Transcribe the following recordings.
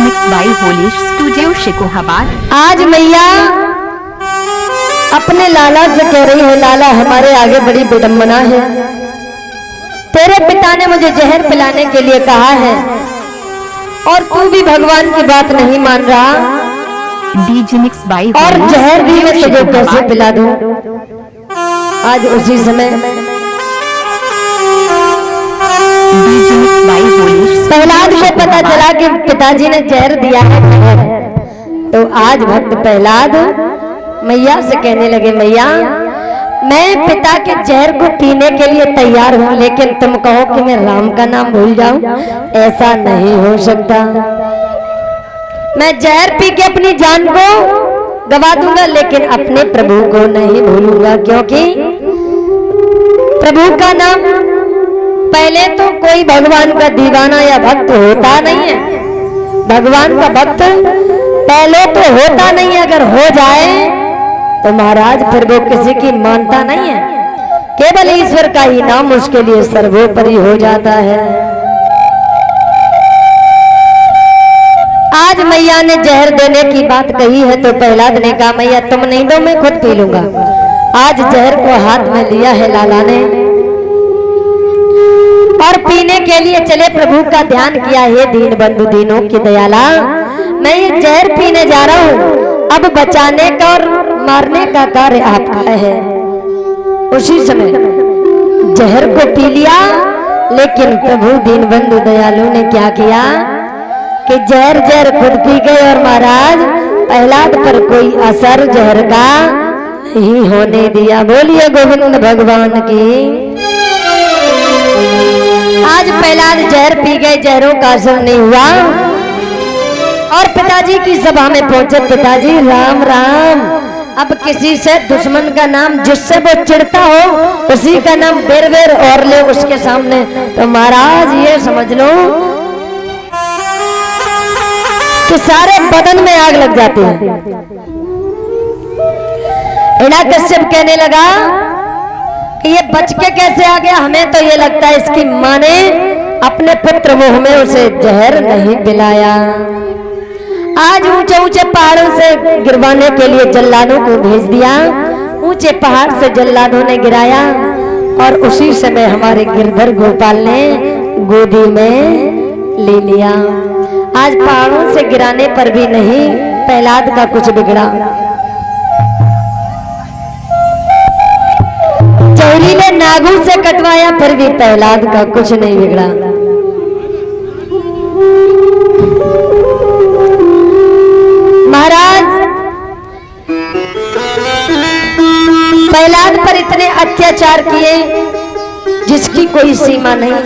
Mix by Holi studio Shikohabad. आज मैया अपने लाला से कह रही है, लाला हमारे आगे बड़ी विडंबना है। तेरे पिता ने मुझे जहर पिलाने के लिए कहा है और तू भी भगवान की बात नहीं मान रहा। डीजे मिक्स बाय और जहर भी मैं तुझे कैसे पिला दूं। आज उसी समय प्रहलाद को पता चला कि पिताजी ने जहर दिया है, तो आज भक्त प्रहलाद मैया से कहने लगे, मैया मैं पिता के जहर को पीने के लिए तैयार हूं, लेकिन तुम कहो कि मैं राम का नाम भूल जाऊं, ऐसा नहीं हो सकता। मैं जहर पी के अपनी जान को गवा दूंगा, लेकिन अपने प्रभु को नहीं भूलूंगा, क्योंकि प्रभु का नाम, पहले तो कोई भगवान का दीवाना या भक्त होता नहीं है। भगवान का भक्त पहले तो होता नहीं है, अगर हो जाए तो महाराज फिर वो किसी की मानता नहीं है। केवल ईश्वर का ही नाम उसके लिए सर्वोपरि हो जाता है। आज मैया ने जहर देने की बात कही है, तो प्रहलाद ने कहा, मैया तुम नहीं दो, मैं खुद पी लूंगा। आज जहर को हाथ में लिया है लाला ने और पीने के लिए चले, प्रभु का ध्यान किया, हे दीन बंधु दीनों की दयाला, मैं ये जहर पीने जा रहा हूँ, अब बचाने का और मारने का कार्य आपका है। उसी समय जहर को पी लिया, लेकिन प्रभु दीन बंधु दयालु ने क्या किया कि जहर खुद पी गए और महाराज प्रहलाद पर कोई असर जहर का नहीं होने दिया। बोलिए गोविंद भगवान की। आज प्रहलाद जहर पी गए, जहरों का असर नहीं हुआ और पिताजी की सभा में पहुंचे। पिताजी राम राम। अब किसी से दुश्मन का नाम, जिससे वो चिढ़ता हो उसी का नाम बेर बेर और ले उसके सामने, तो महाराज ये समझ लो कि सारे बदन में आग लग जाती है। हिरण्यकश्यप कहने लगा कि ये बच के कैसे आ गया, हमें तो ये लगता है इसकी मां ने अपने पुत्र मुंह में उसे जहर नहीं पिलाया। आज ऊंचे ऊंचे पहाड़ों से गिरवाने के लिए जल्लादों को भेज दिया। ऊंचे पहाड़ से जल्लादों ने गिराया और उसी समय हमारे गिरधर गोपाल ने गोदी में ले लिया। आज पहाड़ों से गिराने पर भी नहीं प्रहलाद का कुछ बिगड़ा। जहरीले नागों से कटवाया फिर भी प्रहलाद का कुछ नहीं बिगड़ा। महाराज प्रहलाद पर इतने अत्याचार किए जिसकी कोई सीमा नहीं।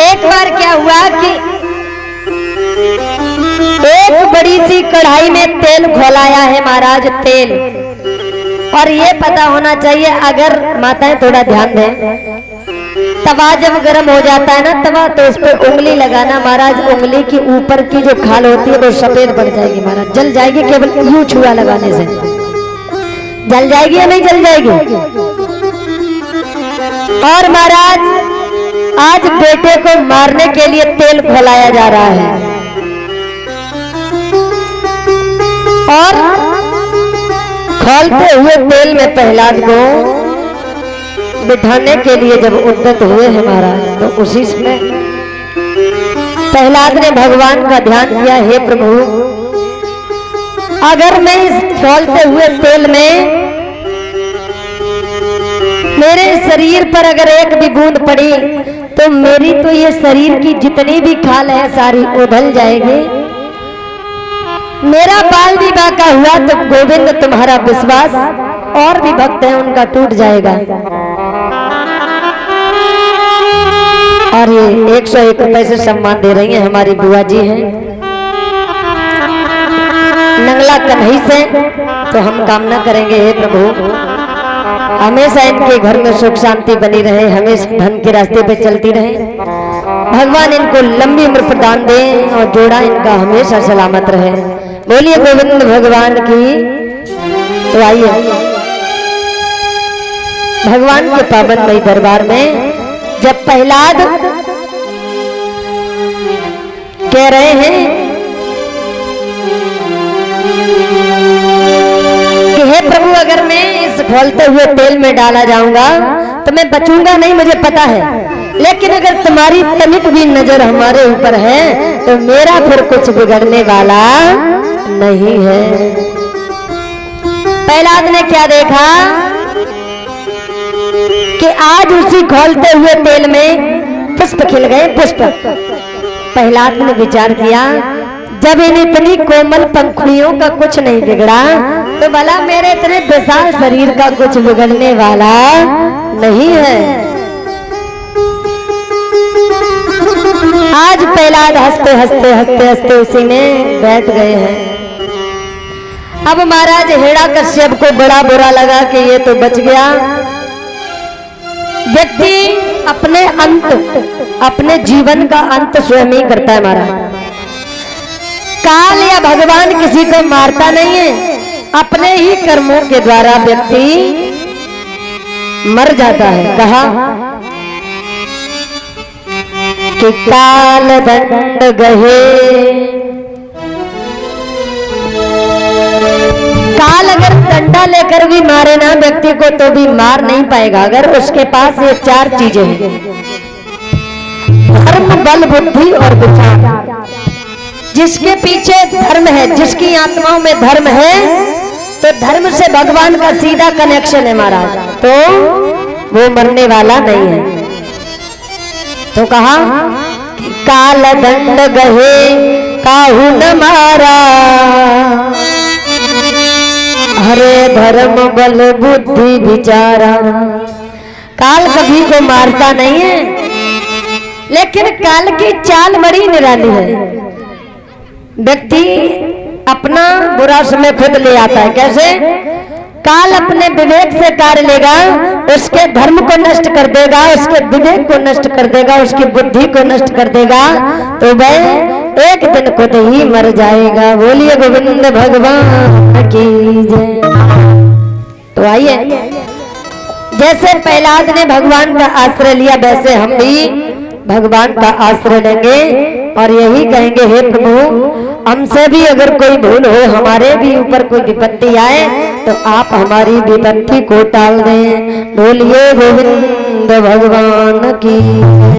एक बार क्या हुआ कि एक बड़ी सी कढ़ाई में तेल खौलाया है महाराज, तेल, और ये पता होना चाहिए, अगर माताएं थोड़ा ध्यान दें, तवा जब गर्म हो जाता है ना तवा, तो उस पर उंगली लगाना महाराज, उंगली की ऊपर की जो खाल होती है वो सफेद पड़ जाएगी महाराज, जल जाएगी। केवल यूं छुआ लगाने से जल जाएगी या नहीं जल जाएगी। और महाराज आज बेटे को मारने के लिए तेल खौलाया जा रहा है और खौलते हुए तेल में प्रहलाद को बिठाने के लिए जब उद्यत हुए हैं महाराज, तो उसी समय प्रहलाद ने भगवान का ध्यान किया, हे प्रभु अगर मैं इस खौलते हुए तेल में मेरे शरीर पर अगर एक भी बूंद पड़ी तो मेरी तो ये शरीर की जितनी भी खाल है सारी उधल जाएगी। मेरा बाल भी बाका हुआ तो गोविंद तुम्हारा विश्वास और भी भक्त हैं उनका टूट जाएगा। और ये 101 रुपए से सम्मान दे रही हैं हमारी बुआ जी हैं नंगला कन्हई से। तो हम कामना करेंगे, हे प्रभु हमेशा इनके घर में सुख शांति बनी रहे, हमेशा धन के रास्ते पे चलती रहे, भगवान इनको लंबी उम्र प्रदान दें और जोड़ा इनका हमेशा सलामत रहे। बोलिए गोविंद भगवान की। तो आइए भगवान के पावनमय दरबार में जब प्रहलाद कह रहे हैं कि हे प्रभु, अगर मैं इस खौलते हुए तेल में डाला जाऊंगा तो मैं बचूंगा नहीं, मुझे पता है। लेकिन अगर तुम्हारी तनिक भी नजर हमारे ऊपर है तो मेरा फिर कुछ बिगड़ने वाला नहीं है। प्रहलाद ने क्या देखा कि आज उसी खौलते हुए तेल में पुष्प खिल गए। पुष्प प्रहलाद ने विचार किया, जब इन इतनी कोमल पंखुड़ियों का कुछ नहीं बिगड़ा तो भला मेरे इतने विशाल शरीर का कुछ बिगड़ने वाला नहीं है। आज प्रहलाद हंसते हंसते हंसते हंसते उसी में बैठ गए हैं। अब महाराज हिरण्यकश्यप को बड़ा बुरा लगा कि ये तो बच गया। व्यक्ति अपने अंत, अपने जीवन का अंत स्वयं ही करता है महाराज। काल या भगवान किसी को मारता नहीं है, अपने ही कर्मों के द्वारा व्यक्ति मर जाता है। कहा कि काल दंड गहे, काल अगर डंडा लेकर भी मारे ना व्यक्ति को तो भी मार नहीं पाएगा अगर उसके पास ये चार चीजें हैं, धर्म, बल, बुद्धि और विचार। जिसके पीछे धर्म है, जिसकी आत्माओं में धर्म है, तो धर्म से भगवान का सीधा कनेक्शन है महाराज, तो वो मरने वाला नहीं है। तो कहा कि काल दंड गहे काहू न मारा, हरे धर्म बल बुद्धि विचारा। काल कभी को मारता नहीं है, लेकिन काल की चाल बड़ी निराली है। व्यक्ति अपना बुरा समय खुद ले आता है। कैसे? काल अपने विवेक से कार्य लेगा, उसके धर्म को नष्ट कर देगा, उसके विवेक को नष्ट कर देगा, उसकी बुद्धि को नष्ट कर देगा, तो वह एक दिन खुद ही मर जाएगा। बोलिए गोविंद भगवान की जय। तो आइए, जैसे प्रहलाद ने भगवान का आश्रय लिया वैसे हम भी भगवान का आश्रय लेंगे और यही कहेंगे, हे प्रभु, हमसे भी अगर कोई भूल हो, हमारे भी ऊपर कोई विपत्ति आए तो आप हमारी विपत्ति को टाल दें। बोलिए गोविंद भगवान की।